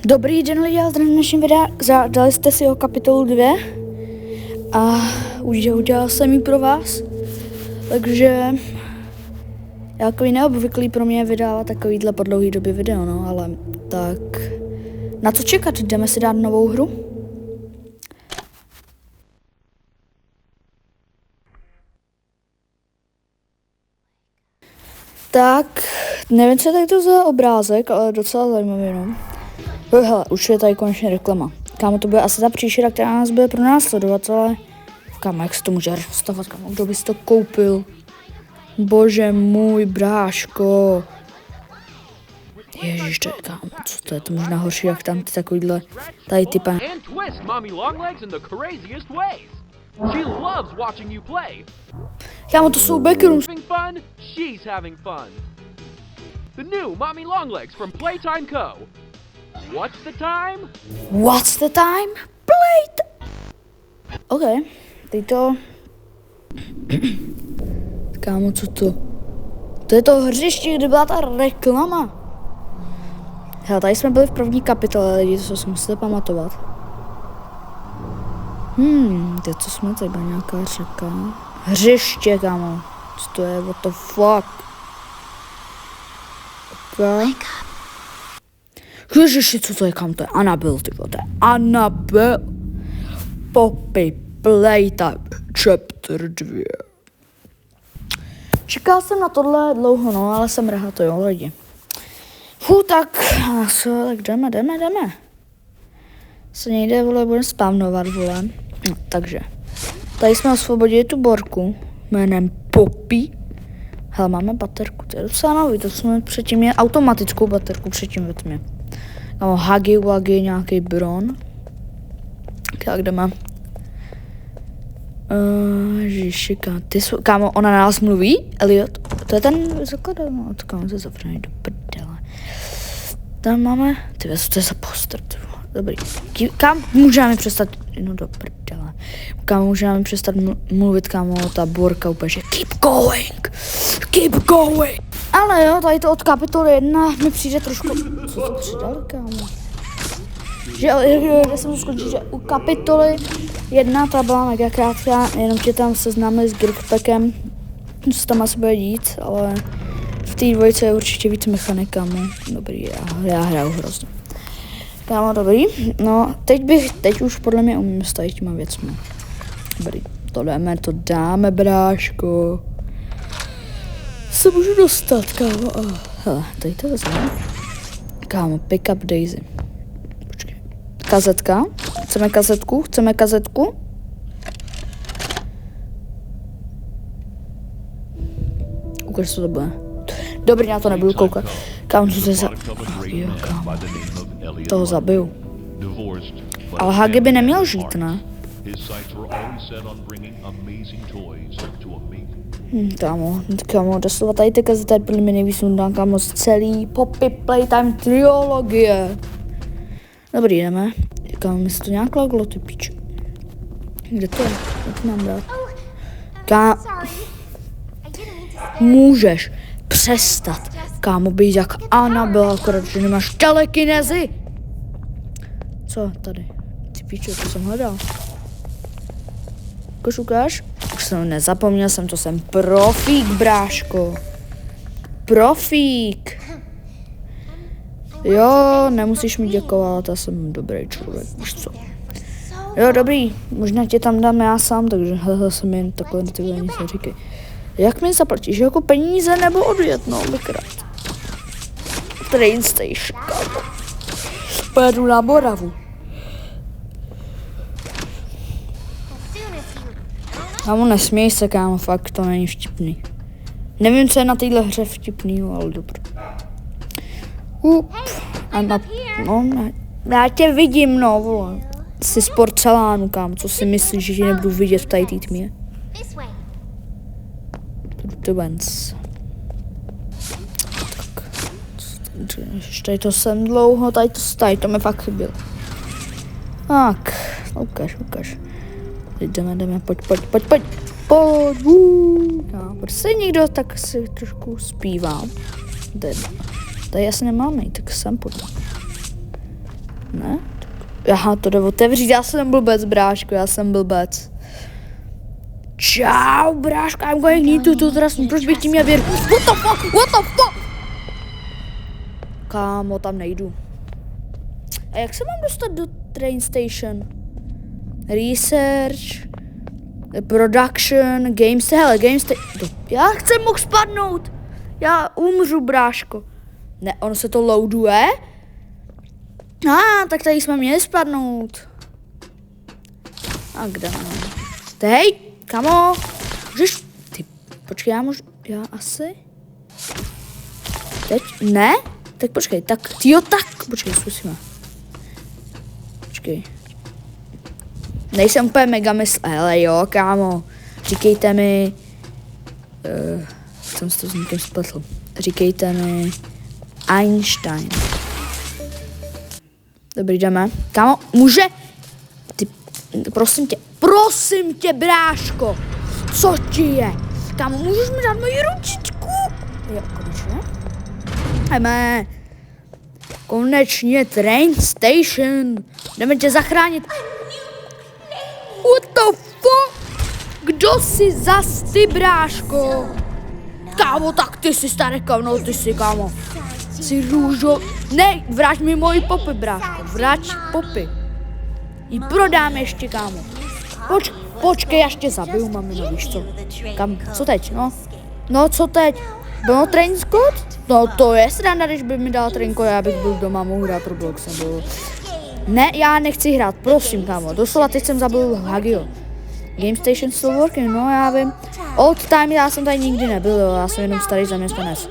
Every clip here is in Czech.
Dobrý den lidi, já zdravím dnešním videa, dali jste si o kapitolu 2 a udělal jsem ji pro vás, takže takový neobvyklý pro mě vydávat takovýhle po dlouhý době video, no, ale tak na co čekat, jdeme si dát novou hru? Tak, nevím, co je tady to za obrázek, ale docela zajímavý, no. Hele, už je tady konečně reklama. Kámo, to bude asi ta příšera, která nás bude pronásledovat, ale kámo, jak se to může rozstavovat, kámo, kdo by si to koupil? Bože můj, bráško. Ježiš, to je, kámo, co to je, to možná horší, jak tam ty takovýhle, tady ty pan... Kámo, to jsou backrooms. The new Mommy Longlegs from Playtime Co. What's the time? What's the time? OK, teď to... Kámo, co to? To je to hřiště, kde byla ta reklama. Hele, tady jsme byli v první kapitole, lidi, to si musíte pamatovat. Teď co jsme tady, byla nějaká řeka. Hřiště, kámo. Co to je, what the fuck? Okay. Ježiši, co to je, kam to je? Annabelle, ty vole, to je Annabelle. Poppy Playtime Chapter 2. Čekal jsem na tohle dlouho, no, ale jsem rahatý, jo, lidi. Tak jdeme. Se nejde, vole, budeme spávnovat, vole. No, takže. Tady jsme osvobodili tu borku jménem Poppy. Hele, máme baterku, to je docela nový, to jsme předtím měli automatickou baterku předtím ve tmě. Kámo, Huggy Wuggy, nějaký Bron. Tak jdeme. Ježišika, kámo, ona na nás mluví? Elliot, to je ten zakladatel, no, to kámo, to je zavřený do prdele. Tam máme, tyhle, co to je za poster, dobrý. Kam můžeme přestat, no do prdele. Kam můžeme přestat mluvit, kámo, ta borka úplně, že keep going. Ale jo, tady to od kapitoly 1 mi přijde trošku, co to přidali, kámo? Že jsem to skončil, že u kapitoly 1 ta byla mega krátká, jenom tě tam seznámili s Grippackem, co se tam asi bude dít, ale v té dvojce je určitě víc mechanik, kámo. Dobrý, já hraju hrozně. Kámo, dobrý, no teď už podle mě umím s tady těma věcmi. Dobrý, to dáme, bráško. Se můžu dostat, kámo. Hele, tady to vezme. Kámo, pick up Daisy. Počkej. Kazetka. Chceme kazetku? Ukaž, co to bude. Dobrý, já to nebudu koukat. Kámo, co to je za... Jo, kámo. Toho zabiju. Ale Huggy by neměl žít, ne? Kámo, doslova tady ty kazety byly mi nejvíc nudná, kámo, z celý Poppy Playtime triologie. Dobrý, jdeme. Kámo, mi se to nějak laglo, ty píč. Kde to je? Jak to mám dát? Můžeš přestat, kámo, být jak Annabelle, akorát, že nemáš telekinezi. Co tady? Ty píčo, to jsem hledal. Ukáž? Už jsem nezapomněl to jsem profík, bráško. Profík. Jo, nemusíš mi děkovat, já jsem dobrý člověk, víš co. Jo, dobrý, možná tě tam dám já sám, takže jsem jen takové ty nic neříkej. Jak mi zaplatíš, jako peníze nebo odjet, no, bykrát. Train station, kámo. Pojedu na Moravu. Kámo, nesměj se, kámo, fakt to není vtipný. Nevím, co je na téhle hře vtipný, ale dobrý. Já tě vidím, no, vole. Jsi z porcelánu, kámo, co si myslíš, že tě nebudu vidět v tady tmě? Tak. Tady to jsem dlouho, tady to mi fakt chybělo. Tak, ukaž. Jdeme, pojď. No, prostě někdo tak si trošku zpívá. Tady asi nemáme jít, tak sem pojď. Ne? Aha, to jde otevřít, já jsem blbec, bráško, já jsem blbec. Čau, bráško, I'm going need to trust me, proč bych ti měl věřit? What the fuck? Kámo, tam nejdu. A jak se mám dostat do train station? Research, production, games, hele, já mohl spadnout. Já umřu, bráško. Ne, ono se to loaduje. Tak tady jsme měli spadnout. A kde mám? Hej, kamo. Můžeš, počkej, já asi. Teď, ne? Tak počkej, počkej, zkusíme. Počkej. Nejsem úplně mega hele jo, kámo. Říkejte mi, jsem si to s někým spletl. Říkejte mi Einstein. Dobrý, jdeme. Kámo, může? Prosím tě, bráško. Co ti je? Kámo, můžeš mi dát moji ručičku? Jo, konečně. Jdeme. Konečně train station. Jdeme tě zachránit. What the fuck? Kdo jsi zas ty, bráško? Kámo, tak ty jsi starý kámo, kámo. Jsi růžo... Ne, vrať mi moji popy, bráško. Vrať popy. Jí prodám ještě, kámo. Počkej, já tě zabiju, mamino, víš co? Kam, co teď, no? No, co teď? No, train squad? No, to je sranda, když by mi dal train code, já bych byl doma, mohl hrát Roblox, nebo... Ne, já nechci hrát, prosím, kámo. Doslova teď jsem zabil Hagio. Game Station still working, no, já vím. Old time, já jsem tady nikdy nebyl, jo, já jsem jenom starý zaměstnanec.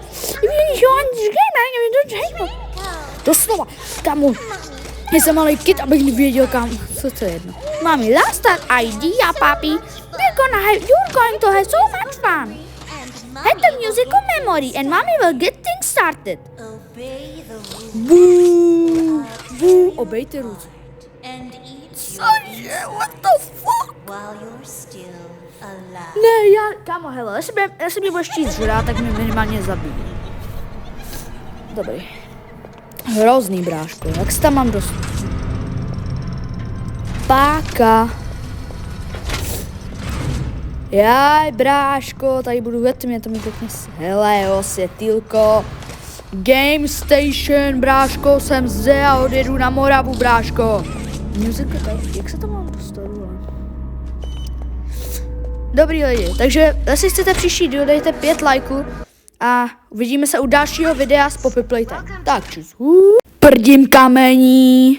Doslova, kámo. Jsem malý kid, abych nevěděl, kámo. Co to je jedno? Mami, last that idea, papi. You're going to have so much fun. Hit the musical memory and mommy will get things started. Boo! Boo! Obey ty ruce. Cože? What the fuck? Ne, kámo, hele, jestli mě budeš chtít žrát, tak mě minimálně zabíjí. Dobrý. Hrozný, bráško, jak se tam mám dostat? Páka. Jaj, bráško, tady budu ve tmě, to mi pěkně hele, jo, světýlko. Game Station, bráško, jsem zde a odjedu na Moravu, bráško. Muzika, jak se to mám dostat? Dobrý lidi, takže jestli chcete příští díl, dejte 5 lajků a uvidíme se u dalšího videa z Poppy Playtime. Tak čus. Prdím kamení.